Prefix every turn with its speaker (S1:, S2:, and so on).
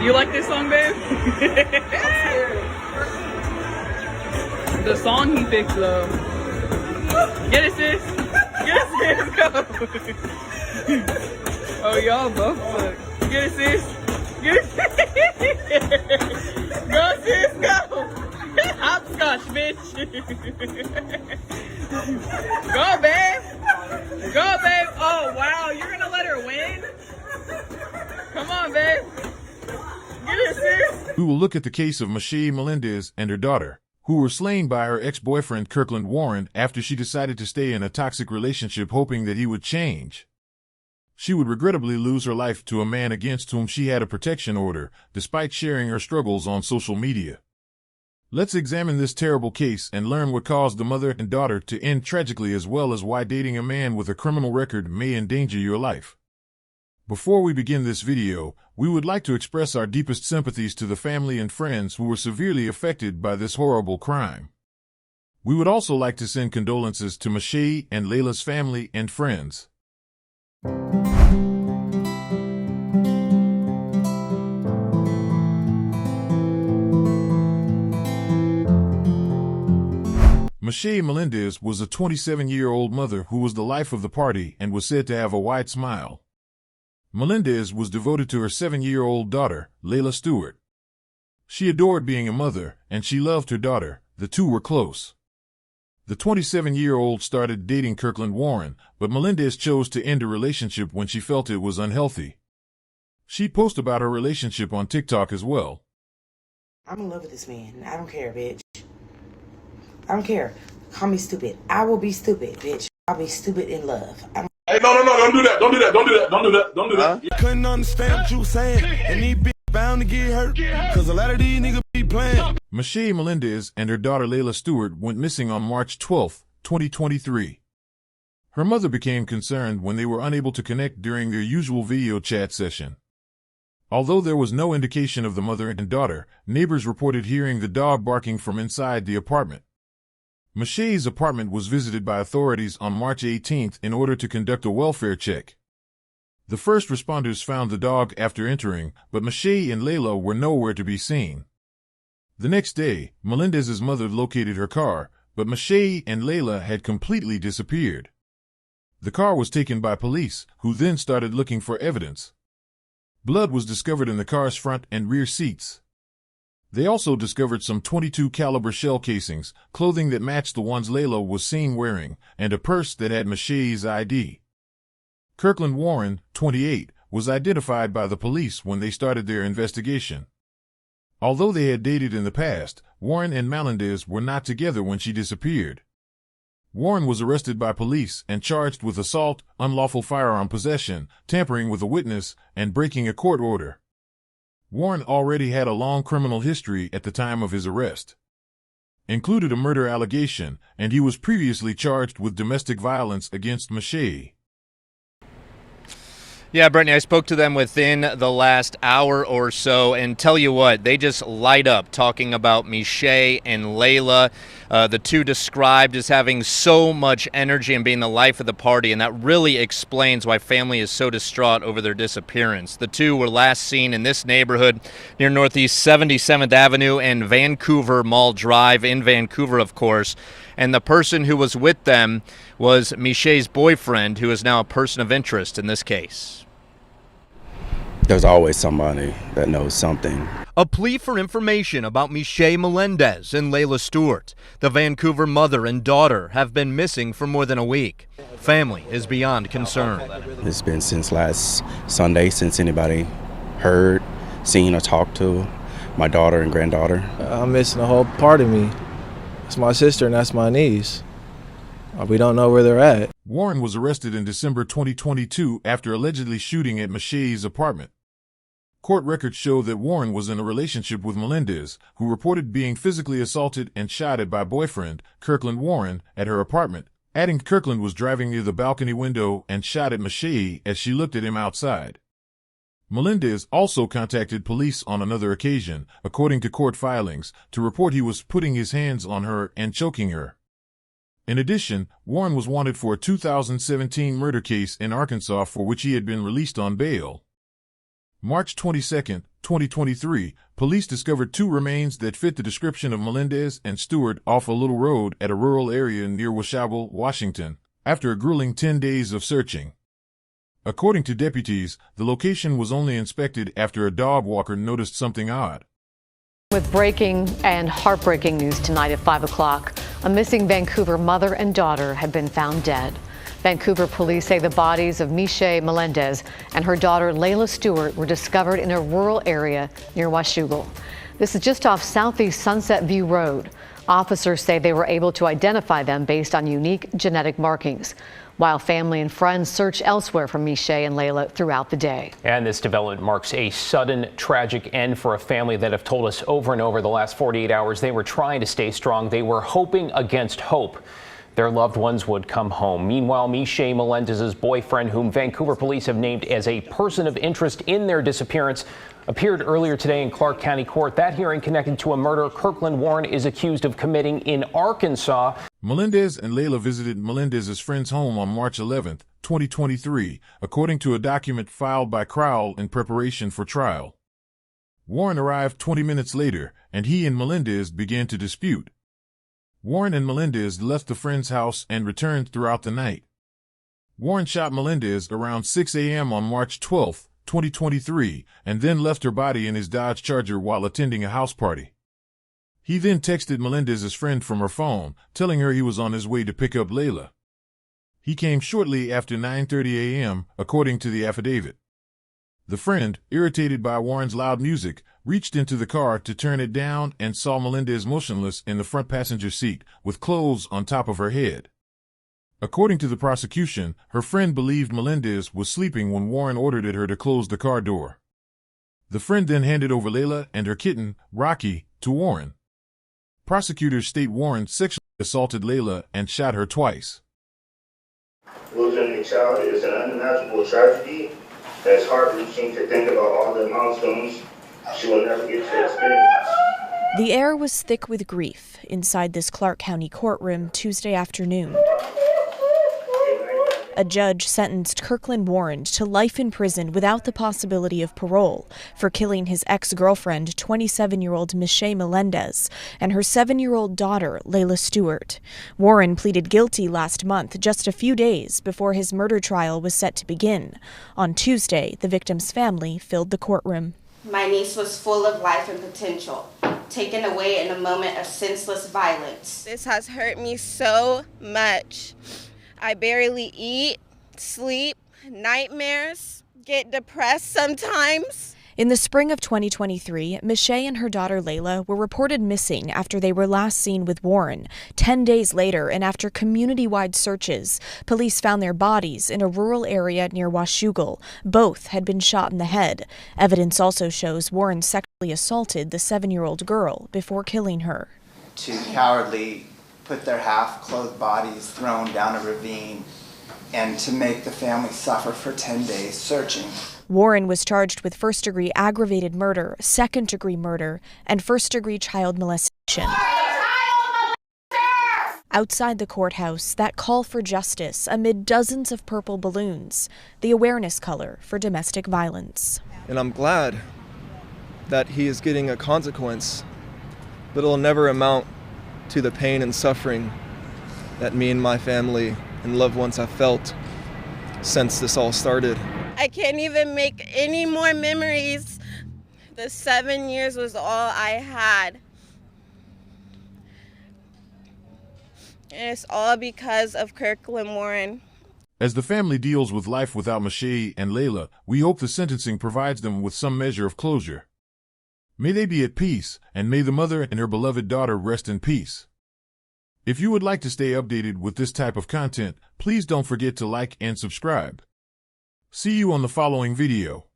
S1: You like this song, babe? The song he picked, though. Get it, sis. Get it, sis. Go. Oh, y'all both suck. Get it, sis. Get it, sis. Go, sis. Go. Hopscotch, bitch. Go, babe. Go, babe. Oh, wow. You're going to let her win? Come on, babe. Get it, sis.
S2: We will look at the case of Mashey Melendez and her daughter, who were slain by her ex-boyfriend Kirkland Warren after she decided to stay in a toxic relationship hoping that he would change. She would regrettably lose her life to a man against whom she had a protection order, despite sharing her struggles on social media. Let's examine this terrible case and learn what caused the mother and daughter to end tragically, as well as why dating a man with a criminal record may endanger your life. Before we begin this video, we would like to express our deepest sympathies to the family and friends who were severely affected by this horrible crime. We would also like to send condolences to Mashey and Layla's family and friends. Mashey Melendez was a 27-year-old mother who was the life of the party and was said to have a wide smile. Melendez was devoted to her 7-year-old daughter, Layla Stewart. She adored being a mother, and she loved her daughter. The two were close. The 27-year-old started dating Kirkland Warren, but Melendez chose to end a relationship when she felt it was unhealthy. She posted about her relationship on TikTok as well.
S3: I'm in love with this man. I don't care, bitch. I don't care. Call me stupid. I will be stupid, bitch. I'll be stupid in love.
S4: Hey, no, don't do that. Don't do that. Don't do that. Don't do that. Don't do that.
S5: Couldn't understand what you saying, and these bitches bound to get hurt, cause a lot of these niggas be playing.
S2: Mashey Melendez and her daughter Layla Stewart went missing on March 12, 2023. Her mother became concerned when they were unable to connect during their usual video chat session. Although there was no indication of the mother and daughter, neighbors reported hearing the dog barking from inside the apartment. Mashey's apartment was visited by authorities on March 18 in order to conduct a welfare check. The first responders found the dog after entering, but Mashey and Layla were nowhere to be seen. The next day, Melendez's mother located her car, but Mashey and Layla had completely disappeared. The car was taken by police, who then started looking for evidence. Blood was discovered in the car's front and rear seats. They also discovered some .22 caliber shell casings, clothing that matched the ones Layla was seen wearing, and a purse that had Mashey's ID. Kirkland Warren, 28, was identified by the police when they started their investigation. Although they had dated in the past, Warren and Melendez were not together when she disappeared. Warren was arrested by police and charged with assault, unlawful firearm possession, tampering with a witness, and breaking a court order. Warren already had a long criminal history at the time of his arrest. Included a murder allegation, and he was previously charged with domestic violence against Mashey.
S6: Yeah, Brittany, I spoke to them within the last hour or so, and tell you what, they just light up talking about Meshay and Layla, the two described as having so much energy and being the life of the party, and that really explains why family is so distraught over their disappearance. The two were last seen in this neighborhood near Northeast 77th Avenue and Vancouver Mall Drive in Vancouver, of course, and the person who was with them was Meshay's boyfriend, who is now a person of interest in this case.
S7: There's always somebody that knows something.
S8: A plea for information about Mashey Melendez and Layla Stewart. The Vancouver mother and daughter have been missing for more than a week. Family is beyond concern.
S7: It's been since last Sunday since anybody heard, seen, or talked to my daughter and granddaughter.
S9: I'm missing a whole part of me. That's my sister and that's my niece. We don't know where they're at.
S2: Warren was arrested in December 2022 after allegedly shooting at Mashey's apartment. Court records show that Warren was in a relationship with Melendez, who reported being physically assaulted and shot at by boyfriend, Kirkland Warren, at her apartment, adding Kirkland was driving near the balcony window and shot at Mashey as she looked at him outside. Melendez also contacted police on another occasion, according to court filings, to report he was putting his hands on her and choking her. In addition, Warren was wanted for a 2017 murder case in Arkansas for which he had been released on bail. March 22, 2023, police discovered two remains that fit the description of Melendez and Stewart off a little road at a rural area near Washougal, Washington, after a grueling 10 days of searching. According to deputies, the location was only inspected after a dog walker noticed something odd.
S10: With breaking and heartbreaking news tonight at 5 o'clock, a missing Vancouver mother and daughter have been found dead. Vancouver police say the bodies of Mashey Melendez and her daughter Layla Stewart were discovered in a rural area near Washougal. This is just off Southeast Sunset View Road. Officers say they were able to identify them based on unique genetic markings, while family and friends search elsewhere for Meshay and Layla throughout the day.
S11: And this development marks a sudden, tragic end for a family that have told us over and over the last 48 hours they were trying to stay strong. They were hoping against hope their loved ones would come home. Meanwhile, Mashey Melendez's boyfriend, whom Vancouver police have named as a person of interest in their disappearance, appeared earlier today in Clark County Court. That hearing connected to a murder Kirkland Warren is accused of committing in Arkansas.
S2: Melendez and Layla visited Melendez's friend's home on March 11, 2023, according to a document filed by Crowell in preparation for trial. Warren arrived 20 minutes later, and he and Melendez began to dispute. Warren and Melendez left the friend's house and returned throughout the night. Warren shot Melendez around 6 a.m. on March 12, 2023, and then left her body in his Dodge Charger while attending a house party. He then texted Melendez's friend from her phone, telling her he was on his way to pick up Layla. He came shortly after 9:30 a.m., according to the affidavit. The friend, irritated by Warren's loud music, reached into the car to turn it down and saw Melendez motionless in the front passenger seat, with clothes on top of her head. According to the prosecution, her friend believed Melendez was sleeping when Warren ordered her to close the car door. The friend then handed over Layla and her kitten, Rocky, to Warren. Prosecutors state Warren sexually assaulted Layla and shot her twice.
S12: Losing a child is an unimaginable tragedy. It's heart-wrenching to think about all the milestones she will never get to experience.
S13: The air was thick with grief inside this Clark County courtroom Tuesday afternoon. A judge sentenced Kirkland Warren to life in prison without the possibility of parole for killing his ex-girlfriend, 27-year-old Mashey Melendez, and her 7-year-old daughter, Layla Stewart. Warren pleaded guilty last month, just a few days before his murder trial was set to begin. On Tuesday, the victim's family filled the courtroom.
S14: My niece was full of life and potential, taken away in a moment of senseless violence.
S15: This has hurt me so much. I barely eat, sleep, nightmares, get depressed sometimes.
S13: In the spring of 2023, Meshay and her daughter Layla were reported missing after they were last seen with Warren. 10 days later, and after community-wide searches, police found their bodies in a rural area near Washougal. Both had been shot in the head. Evidence also shows Warren sexually assaulted the 7-year-old girl before killing her.
S16: To cowardly put their half-clothed bodies thrown down a ravine and to make the family suffer for 10 days searching.
S13: Warren was charged with first-degree aggravated murder, second-degree murder, and first-degree child molestation. Outside the courthouse, that call for justice amid dozens of purple balloons, the awareness color for domestic violence.
S9: And I'm glad that he is getting a consequence, but it'll never amount to the pain and suffering that me and my family and loved ones have felt since this all started.
S15: I can't even make any more memories. The 7 years was all I had. And it's all because of Kirkland Warren.
S2: As the family deals with life without Mashey and Layla, we hope the sentencing provides them with some measure of closure. May they be at peace, and may the mother and her beloved daughter rest in peace. If you would like to stay updated with this type of content, please don't forget to like and subscribe. See you on the following video.